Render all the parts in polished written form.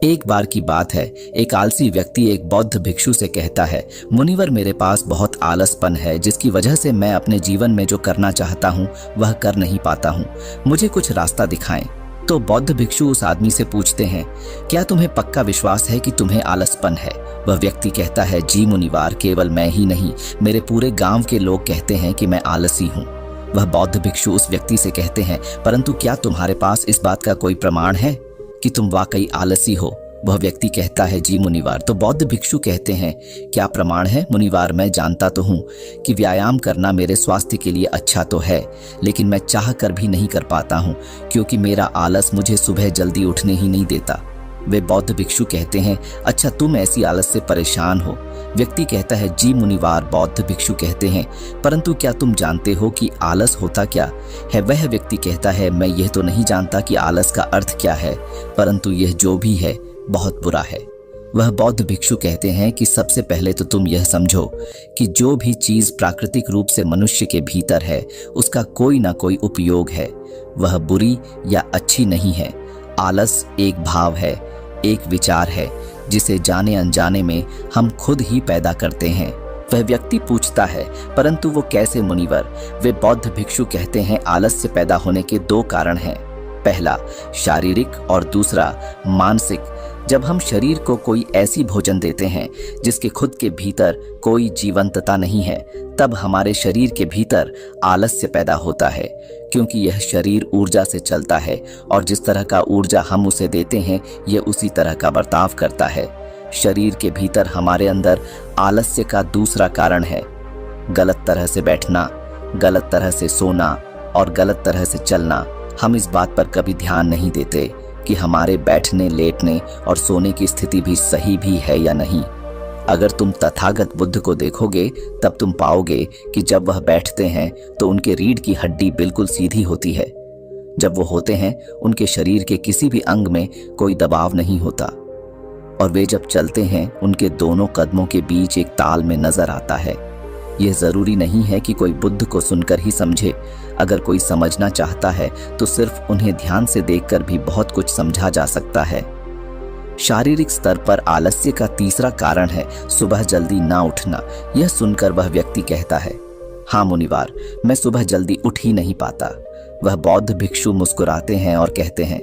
एक बार की बात है, एक आलसी व्यक्ति एक बौद्ध भिक्षु से कहता है, मुनिवर मेरे पास बहुत आलसपन है जिसकी वजह से मैं अपने जीवन में जो करना चाहता हूँ वह कर नहीं पाता हूँ। मुझे कुछ रास्ता दिखाएं। तो बौद्ध भिक्षु उस आदमी से पूछते हैं, क्या तुम्हें पक्का विश्वास है कि तुम्हें आलसपन है? वह व्यक्ति कहता है, जी मुनिवार, केवल मैं ही नहीं, मेरे पूरे गांव के लोग कहते हैं कि मैं आलसी हूँ। वह बौद्ध भिक्षु उस व्यक्ति से कहते हैं, परंतु क्या तुम्हारे पास इस बात का कोई प्रमाण है कि तुम वाकई आलसी हो? वह व्यक्ति कहता है, जी मुनिवार। तो बौद्ध भिक्षु कहते हैं, क्या प्रमाण है? मुनिवार, मैं जानता तो हूँ कि व्यायाम करना मेरे स्वास्थ्य के लिए अच्छा तो है, लेकिन मैं चाह कर भी नहीं कर पाता हूँ क्योंकि मेरा आलस मुझे सुबह जल्दी उठने ही नहीं देता। वे बौद्ध भिक्षु कहते हैं, अच्छा तुम ऐसी आलस से परेशान हो? व्यक्ति कहता है, जी मुनिवार। बौद्ध भिक्षु कहते हैं, परंतु क्या तुम जानते हो कि आलस होता क्या है? वह व्यक्ति कहता है, मैं यह तो नहीं जानता कि आलस का अर्थ क्या है, परंतु यह जो भी है बहुत बुरा है। वह बौद्ध भिक्षु कहते हैं कि सबसे पहले तो तुम यह समझो कि जो भी चीज प्राकृतिक रूप से मनुष्य के भीतर है उसका कोई ना कोई उपयोग है, वह बुरी या अच्छी नहीं है। आलस एक भाव है, एक विचार है जिसे जाने अनजाने में हम खुद ही पैदा करते हैं। वह व्यक्ति पूछता है, परंतु वो कैसे मुनिवर? वे बौद्ध भिक्षु कहते हैं, आलस से पैदा होने के दो कारण हैं, पहला शारीरिक और दूसरा मानसिक। जब हम शरीर को कोई ऐसी भोजन देते हैं जिसके खुद के भीतर कोई जीवंतता नहीं है, तब हमारे शरीर के भीतर आलस्य पैदा होता है, क्योंकि यह शरीर ऊर्जा से चलता है और जिस तरह का ऊर्जा हम उसे देते हैं यह उसी तरह का बर्ताव करता है। शरीर के भीतर हमारे अंदर आलस्य का दूसरा कारण है गलत तरह से बैठना, गलत तरह से सोना और गलत तरह से चलना। हम इस बात पर कभी ध्यान नहीं देते कि हमारे बैठने, लेटने और सोने की स्थिति भी सही भी है या नहीं। अगर तुम तथागत बुद्ध को देखोगे तब तुम पाओगे कि जब वह बैठते हैं तो उनके रीढ़ की हड्डी बिल्कुल सीधी होती है। जब वो होते हैं उनके शरीर के किसी भी अंग में कोई दबाव नहीं होता, और वे जब चलते हैं उनके दोनों कदमों के बीच एक ताल में नजर आता है। यह जरूरी नहीं है कि कोई बुद्ध को सुनकर ही समझे। अगर कोई समझना चाहता है तो सिर्फ उन्हें ध्यान से देखकर भी बहुत कुछ समझा जा सकता है। शारीरिक स्तर पर आलस्य का तीसरा कारण है सुबह जल्दी ना उठना। यह सुनकर वह व्यक्ति कहता है, हाँ मुनिवार, मैं सुबह जल्दी उठ ही नहीं पाता। वह बौद्ध भिक्षु मुस्कुराते हैं और कहते हैं,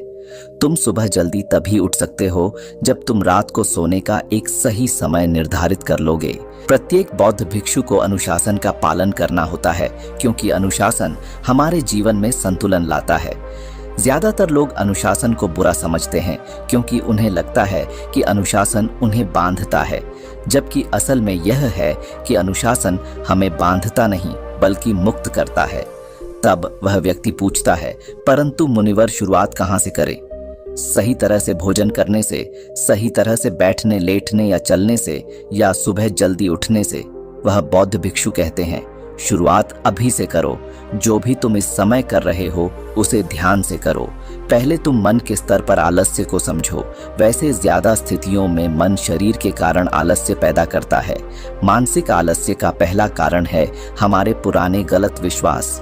तुम सुबह जल्दी तभी उठ सकते हो जब तुम रात को सोने का एक सही समय निर्धारित कर लोगे। प्रत्येक बौद्ध भिक्षु को अनुशासन का पालन करना होता है, क्योंकि अनुशासन हमारे जीवन में संतुलन लाता है। ज्यादातर लोग अनुशासन को बुरा समझते हैं क्योंकि उन्हें लगता है कि अनुशासन उन्हें बांधता है, जबकि असल में यह है कि अनुशासन हमें बांधता नहीं बल्कि मुक्त करता है। तब वह व्यक्ति पूछता है, परंतु मुनिवर, शुरुआत कहाँ से करें? सही तरह से भोजन करने से, सही तरह से बैठने, लेटने या चलने से, या सुबह जल्दी उठने से? वह बौद्ध भिक्षु कहते हैं, शुरुआत अभी से करो। जो भी तुम इस समय कर रहे हो उसे ध्यान से करो। पहले तुम मन के स्तर पर आलस्य को समझो। वैसे ज्यादा स्थितियों में मन शरीर के कारण आलस्य पैदा करता है। मानसिक आलस्य का पहला कारण है हमारे पुराने गलत विश्वास।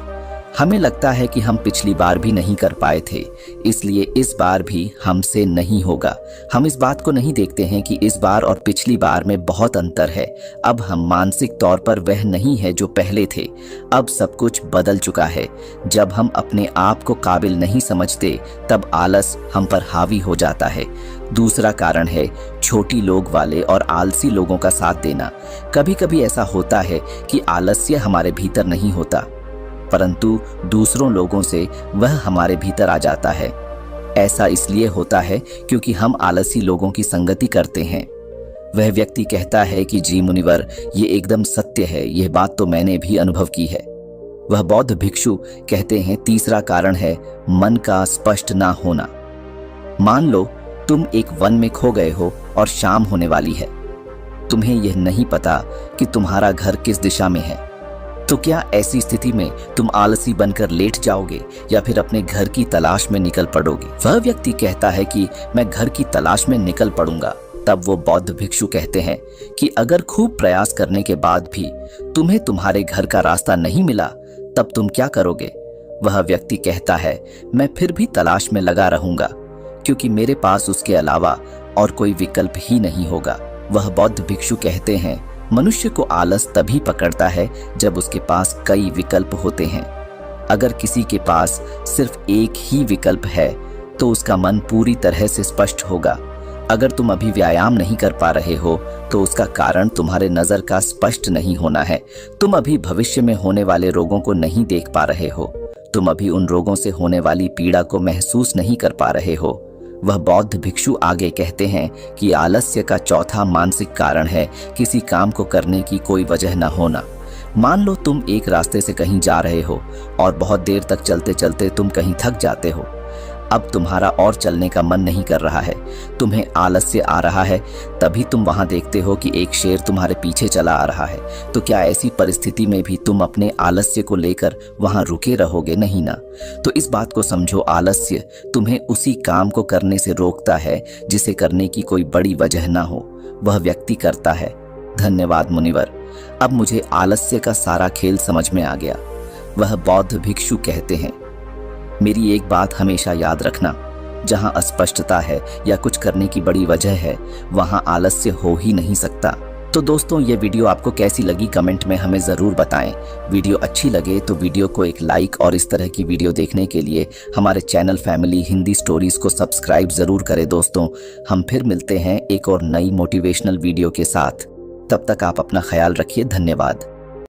हमें लगता है कि हम पिछली बार भी नहीं कर पाए थे, इसलिए इस बार भी हमसे नहीं होगा। हम इस बात को नहीं देखते हैं कि इस बार और पिछली बार में बहुत अंतर है। अब हम मानसिक तौर पर वह नहीं है जो पहले थे। अब सब कुछ बदल चुका है। जब हम अपने आप को काबिल नहीं समझते तब आलस हम पर हावी हो जाता है। दूसरा कारण है छोटी लोग वाले और आलसी लोगों का साथ देना। कभी कभी ऐसा होता है कि आलस्य हमारे भीतर नहीं होता, परंतु दूसरों लोगों से वह हमारे भीतर आ जाता है। ऐसा इसलिए होता है क्योंकि हम आलसी लोगों की संगति करते हैं। वह व्यक्ति कहता है कि जी मुनिवर, ये एकदम सत्य है, यह बात तो मैंने भी अनुभव की है। वह बौद्ध भिक्षु कहते हैं, तीसरा कारण है मन का स्पष्ट ना होना। मान लो तुम एक वन में खो गए हो और शाम होने वाली है। तुम्हें यह नहीं पता कि तुम्हारा घर किस दिशा में है। तो क्या ऐसी स्थिति में तुम आलसी बनकर लेट जाओगे या फिर अपने घर की तलाश में निकल पड़ोगे? वह व्यक्ति कहता है कि मैं घर की तलाश में निकल पड़ूंगा। तब वो बौद्ध भिक्षु कहते हैं कि अगर खूब प्रयास करने के बाद भी तुम्हें तुम्हारे घर का रास्ता नहीं मिला तब तुम क्या करोगे? वह व्यक्ति कहता है, मैं फिर भी तलाश में लगा रहूंगा, क्योंकि मेरे पास उसके अलावा और कोई विकल्प ही नहीं होगा। वह बौद्ध भिक्षु कहते हैं, मनुष्य को आलस तभी पकड़ता है जब उसके पास कई विकल्प होते हैं। अगर किसी के पास सिर्फ एक ही विकल्प है तो उसका मन पूरी तरह से स्पष्ट होगा। अगर तुम अभी व्यायाम नहीं कर पा रहे हो तो उसका कारण तुम्हारे नजर का स्पष्ट नहीं होना है। तुम अभी भविष्य में होने वाले रोगों को नहीं देख पा रहे हो। तुम अभी उन रोगों से होने वाली पीड़ा को महसूस नहीं कर पा रहे हो। वह बौद्ध भिक्षु आगे कहते हैं कि आलस्य का चौथा मानसिक कारण है किसी काम को करने की कोई वजह न होना। मान लो तुम एक रास्ते से कहीं जा रहे हो और बहुत देर तक चलते चलते तुम कहीं थक जाते हो। अब तुम्हारा और चलने का मन नहीं कर रहा है, तुम्हें आलस्य आ रहा है। तभी तुम वहां देखते हो कि एक शेर तुम्हारे पीछे चला आ रहा है। तो क्या ऐसी परिस्थिति में भी तुम अपने आलस्य को लेकर वहां रुके रहोगे? नहीं ना। तो इस बात को समझो, आलस्य तुम्हें उसी काम को करने से रोकता है जिसे करने की कोई बड़ी वजह ना हो। वह व्यक्ति करता है। धन्यवाद मुनिवर, अब मुझे आलस्य का सारा खेल समझ में आ गया। वह बौद्ध भिक्षु कहते हैं, मेरी एक बात हमेशा याद रखना, जहां अस्पष्टता है या कुछ करने की बड़ी वजह है वहां आलस्य हो ही नहीं सकता। तो दोस्तों, ये वीडियो आपको कैसी लगी कमेंट में हमें ज़रूर बताएं। वीडियो अच्छी लगे तो वीडियो को एक लाइक और इस तरह की वीडियो देखने के लिए हमारे चैनल फैमिली हिंदी स्टोरीज़ को सब्सक्राइब ज़रूर करें। दोस्तों, हम फिर मिलते हैं एक और नई मोटिवेशनल वीडियो के साथ। तब तक आप अपना ख्याल रखिए। धन्यवाद।